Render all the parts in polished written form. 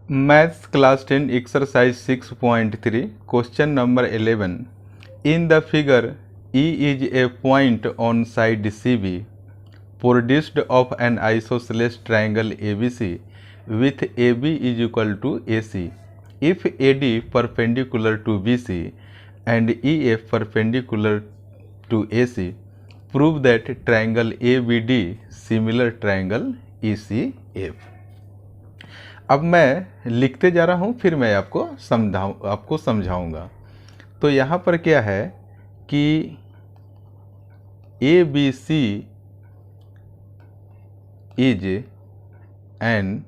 Maths class 10 exercise 6.3 question number 11. In the figure, E is a point on side CB produced of an isosceles triangle ABC with AB is equal to AC. If AD perpendicular to BC and EF perpendicular to AC, prove that triangle ABD similar triangle ECF. अब मैं लिखते जा रहा हूँ, फिर मैं आपको समझाऊंगा। तो यहाँ पर क्या है कि ABC is an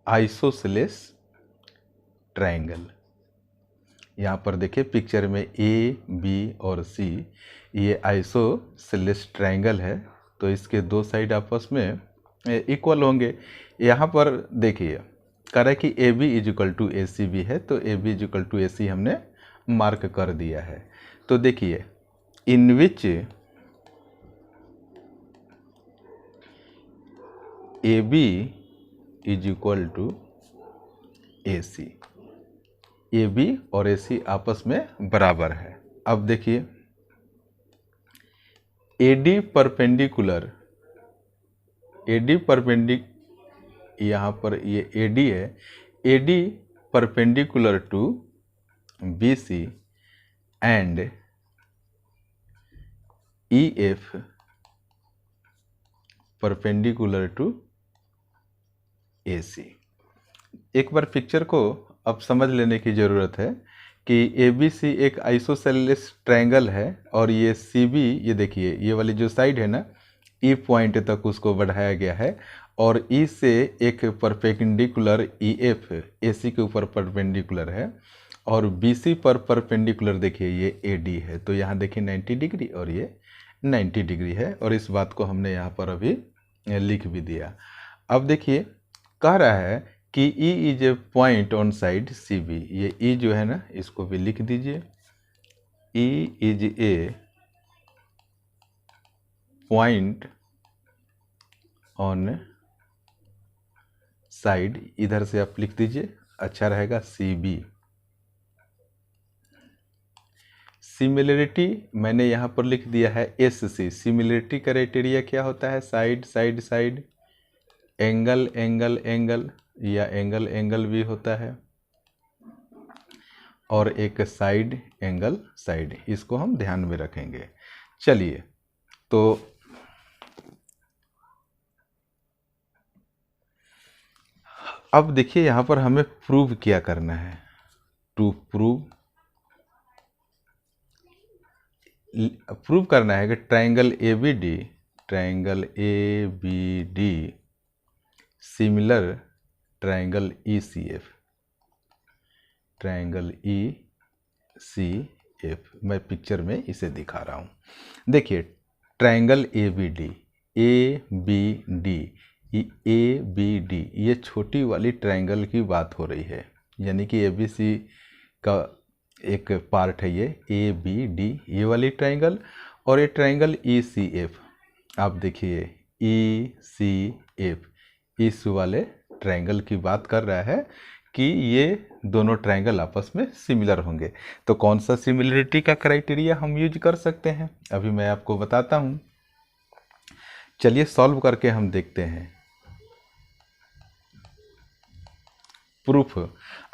isosceles triangle. यहाँ पर देखिए पिक्चर में ए बी और सी ये आइसोसेलेस ट्राइंगल है, तो इसके दो साइड आपस में इक्वल होंगे। यहाँ पर देखिए कह रहा है कि A B is equal to A C भी है, तो A B is equal to A C हमने मार्क कर दिया है। तो देखिए in which A B is equal to A C, A B और ए सी आपस में बराबर है। अब देखिए एडी परपेंडिकुलर, यहाँ पर ये AD है, AD perpendicular to BC and EF perpendicular to AC। एक बार पिक्चर को अब समझ लेने की ज़रूरत है कि ABC एक आइसोसेलेस ट्रायंगल है और ये CB, ये देखिए ये वाली जो साइड है ना, E पॉइंट तक उसको बढ़ाया गया है और E से एक परपेंडिकुलर EF AC के ऊपर परपेंडिकुलर है और BC पर परपेंडिकुलर देखिए ये AD है। तो यहाँ देखिए 90 डिग्री और ये 90 डिग्री है और इस बात को हमने यहाँ पर अभी लिख भी दिया। अब देखिए कह रहा है कि E is a point on side CB, ये E जो है ना इसको भी लिख दीजिए। E is a point on side, इधर से आप लिख दीजिए, अच्छा रहेगा CB। सिमिलरिटी मैंने यहाँ पर लिख दिया है SC। सिमिलरिटी क्राइटेरिया क्या होता है? Side side side, angle angle angle या एंगल एंगल भी होता है और एक साइड एंगल साइड, इसको हम ध्यान में रखेंगे। चलिए तो अब देखिए यहाँ पर हमें प्रूव क्या करना है। टू प्रूव करना है कि triangle ABD similar triangle ECF, triangle ECF। मैं पिक्चर में इसे दिखा रहा हूँ। देखिए ट्राइंगल ABD ये छोटी वाली ट्राइंगल की बात हो रही है, यानी कि ABC का एक पार्ट है ये ABD, ये वाली ट्राइंगल, और ये ट्राइंगल ECF। आप देखिए ECF इस वाले ट्राइंगल की बात कर रहा है कि ये दोनों ट्राइंगल आपस में सिमिलर होंगे। तो कौन सा सिमिलरिटी का क्राइटेरिया हम यूज कर सकते हैं, अभी मैं आपको बताता हूँ। चलिए सॉल्व करके हम देखते हैं। प्रूफ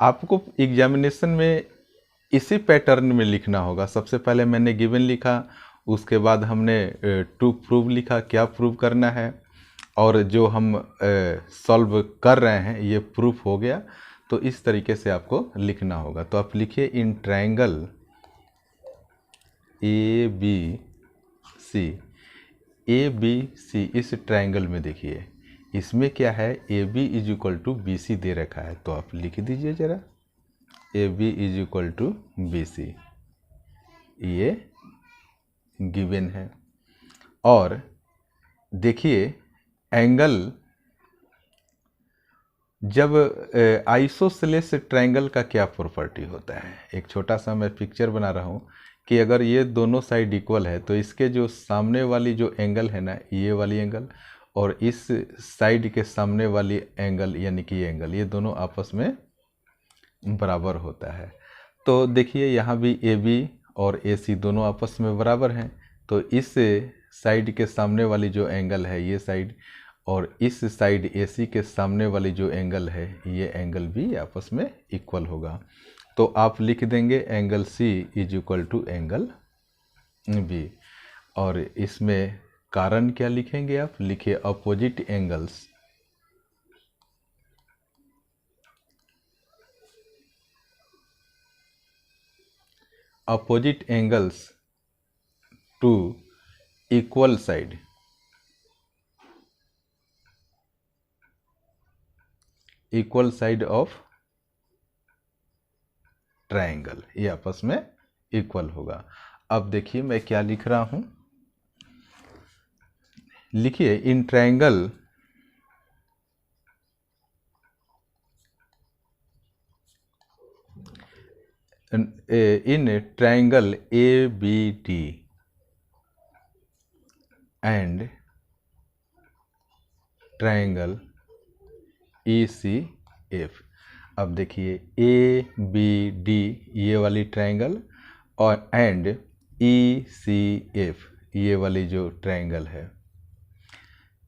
आपको एग्जामिनेशन में इसी पैटर्न में लिखना होगा। सबसे पहले मैंने गिवन लिखा, उसके बाद हमने टू प्रूव लिखा, क्या प्रूव करना है, और जो हम सॉल्व कर रहे हैं ये प्रूफ हो गया। तो इस तरीके से आपको लिखना होगा। तो आप लिखिए इन ट्राइंगल ABC, इस ट्राइंगल में देखिए इसमें क्या है, AB is equal to BC दे रखा है, तो आप लिख दीजिए जरा AB is equal to BC, ये गिवन है। और देखिए एंगल, जब आइसोसेलेस ट्रायंगल का क्या प्रॉपर्टी होता है, एक छोटा सा मैं पिक्चर बना रहा हूँ कि अगर ये दोनों साइड इक्वल है तो इसके जो सामने वाली जो एंगल है ना, ये वाली एंगल और इस साइड के सामने वाली एंगल यानी कि एंगल, ये दोनों आपस में बराबर होता है। तो देखिए यहाँ भी ए बी और ए सी दोनों आपस में बराबर हैं, तो इस साइड के सामने वाली जो एंगल है ये साइड, और इस साइड ए सी के सामने वाली जो एंगल है ये एंगल भी आपस में इक्वल होगा। तो आप लिख देंगे angle C is equal to angle B. और इसमें कारण क्या लिखेंगे आप, लिखिए opposite angles opposite angles to equal side, equal side of triangle, ये आपस में इक्वल होगा। अब देखिए मैं क्या लिख रहा हूं, लिखिए in triangle in triangle ABD and triangle ECF। अब देखिए ABD ये वाली ट्रायंगल और एंड ECF ये वाली जो ट्रायंगल है,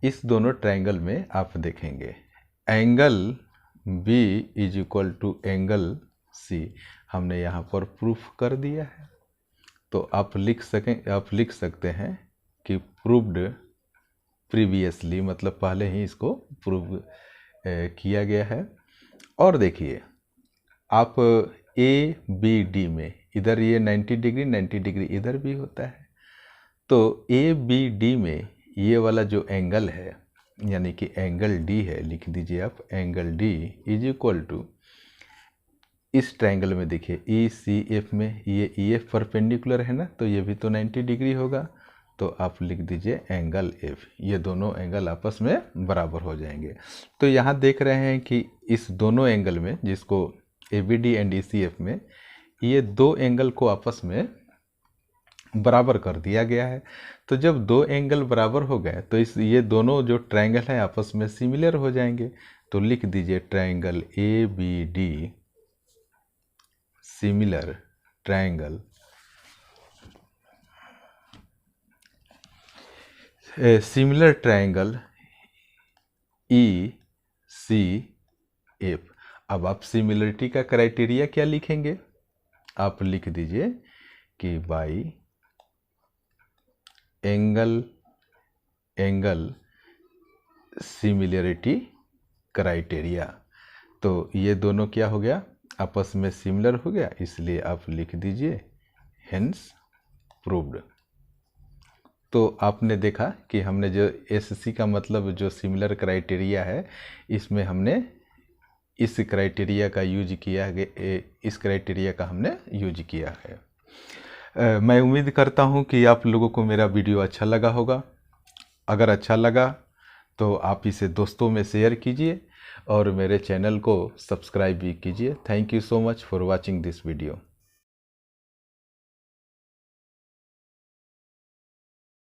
इस दोनों ट्रायंगल में आप देखेंगे angle B is equal to angle C हमने यहाँ पर प्रूफ कर दिया है। तो आप लिख सकते हैं कि प्रूव्ड प्रीवियसली, मतलब पहले ही इसको प्रूव किया गया है। और देखिए आप ए बी डी में इधर ये 90 डिग्री 90 डिग्री इधर भी होता है, तो ए बी डी में ये वाला जो एंगल है यानी कि एंगल डी है, लिख दीजिए आप angle D is equal to, इस ट्रायंगल में देखिए ई सी एफ में ये ई एफ परपेंडिकुलर है ना, तो ये भी तो 90 डिग्री होगा, तो आप लिख दीजिए एंगल एफ। ये दोनों एंगल आपस में बराबर हो जाएंगे। तो यहाँ देख रहे हैं कि इस दोनों एंगल में, जिसको A B D and E C F में, ये दो एंगल को आपस में बराबर कर दिया गया है। तो जब दो एंगल बराबर हो गए तो ये दोनों जो ट्रायंगल है आपस में सिमिलर हो जाएंगे। तो लिख दीजिए triangle A B D similar triangle similar triangle E C F. अब आप सिमिलरिटी का क्राइटेरिया क्या लिखेंगे, आप लिख दीजिए कि बाई एंगल सिमिलरिटी क्राइटेरिया। तो ये दोनों क्या हो गया, आपस में सिमिलर हो गया, इसलिए आप लिख दीजिए हेंस प्रूव्ड। तो आपने देखा कि हमने जो एससी का मतलब जो सिमिलर क्राइटेरिया है, इसमें हमने इस क्राइटेरिया का यूज किया है, इस क्राइटेरिया का हमने यूज किया है। मैं उम्मीद करता हूं कि आप लोगों को मेरा वीडियो अच्छा लगा होगा। अगर अच्छा लगा तो आप इसे दोस्तों में शेयर कीजिए और मेरे चैनल को सब्सक्राइब भी कीजिए। Thank you so much for watching this video.